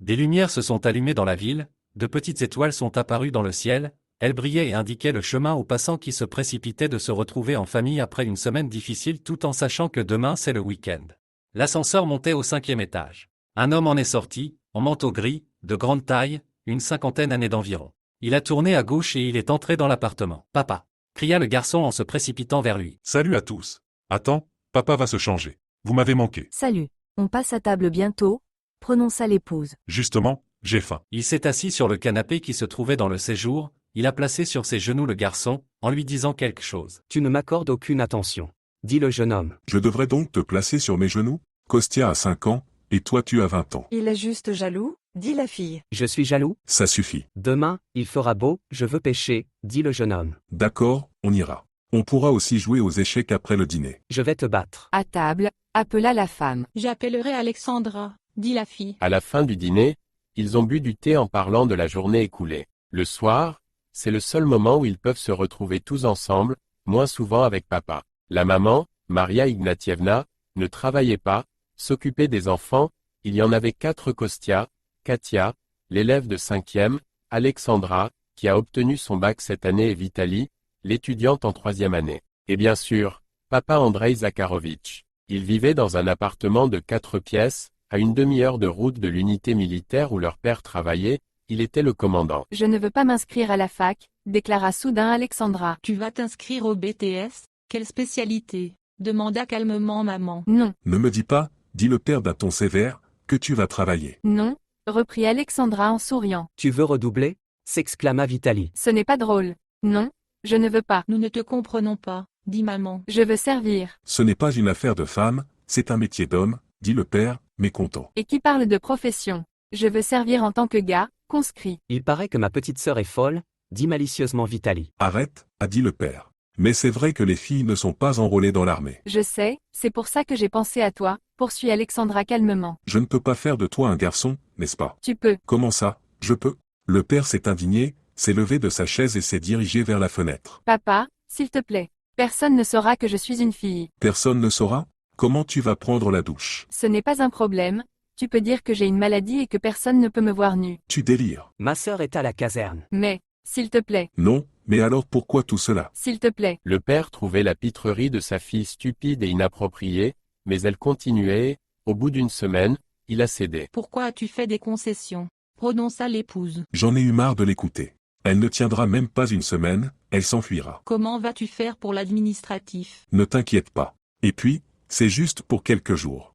Des lumières se sont allumées dans la ville, de petites étoiles sont apparues dans le ciel, elles brillaient et indiquaient le chemin aux passants qui se précipitaient de se retrouver en famille après une semaine difficile tout en sachant que demain c'est le week-end. L'ascenseur montait au 5e étage. Un homme en est sorti, en manteau gris, de grande taille, une cinquantaine d'années d'environ. Il a tourné à gauche et il est entré dans l'appartement. « Papa !» cria le garçon en se précipitant vers lui. « Salut à tous. Attends, papa va se changer. Vous m'avez manqué. » « Salut. On passe à table bientôt ?» prononça l'épouse. « Justement, j'ai faim. » Il s'est assis sur le canapé qui se trouvait dans le séjour, il a placé sur ses genoux le garçon, en lui disant quelque chose. « Tu ne m'accordes aucune attention, » dit le jeune homme. « Je devrais donc te placer sur mes genoux ? Kostia a 5 ans, et toi tu as 20 ans. » Il est juste jaloux, dit la fille. « Je suis jaloux ? Ça suffit. » « Demain, il fera beau, je veux pêcher, » dit le jeune homme. « D'accord, on ira. On pourra aussi jouer aux échecs après le dîner. » « Je vais te battre. » À table, appela la femme. « J'appellerai Alexandra, » dit la fille. À la fin du dîner, ils ont bu du thé en parlant de la journée écoulée. Le soir, c'est le seul moment où ils peuvent se retrouver tous ensemble, moins souvent avec papa. La maman, Maria Ignatievna, ne travaillait pas, s'occupait des enfants, il y en avait 4: Kostia, Katia, l'élève de 5e, Alexandra, qui a obtenu son bac cette année, et Vitali, l'étudiante en 3e année. Et bien sûr, papa Andrei Zakharovitch. Ils vivaient dans un appartement de 4 pièces, à une demi-heure de route de l'unité militaire où leur père travaillait, il était le commandant. « Je ne veux pas m'inscrire à la fac », déclara soudain Alexandra. « Tu vas t'inscrire au BTS ? Quelle spécialité ? » demanda calmement maman. « Non. »« Ne me dis pas, dit le père d'un ton sévère, que tu vas travailler. »« Non, » reprit Alexandra en souriant. « Tu veux redoubler ?» s'exclama Vitali. « Ce n'est pas drôle. Non, je ne veux pas. »« Nous ne te comprenons pas, » dit maman. Je veux servir. »« Ce n'est pas une affaire de femme, c'est un métier d'homme, dit le père, mécontent. »« Et qui parle de profession ? Je veux servir en tant que gars, conscrit. »« Il paraît que ma petite sœur est folle, » dit malicieusement Vitali. « Arrête, a dit le père. Mais c'est vrai que les filles ne sont pas enrôlées dans l'armée. »« Je sais, c'est pour ça que j'ai pensé à toi, » poursuit Alexandra calmement. « Je ne peux pas faire de toi un garçon, n'est-ce pas ? » »« Tu peux. »« Comment ça, je peux ?» Le père s'est indigné, s'est levé de sa chaise et s'est dirigé vers la fenêtre. « Papa, s'il te plaît. Personne ne saura que je suis une fille. »« Personne ne saura ? Comment tu vas prendre la douche ? » ?»« Ce n'est pas un problème. Tu peux dire que j'ai une maladie et que personne ne peut me voir nue. »« Tu délires. »« Ma sœur est à la caserne. »« Mais, s'il te plaît. »« Non, mais alors pourquoi tout cela ? » »« S'il te plaît. » Le père trouvait la pitrerie de sa fille stupide et inappropriée, mais elle continuait et, au bout d'une semaine, il a cédé. « Pourquoi as-tu fait des concessions ? » prononça l'épouse. « J'en ai eu marre de l'écouter. Elle ne tiendra même pas une semaine, elle s'enfuira. »« Comment vas-tu faire pour l'administratif ? » »« Ne t'inquiète pas. Et puis, c'est juste pour quelques jours. »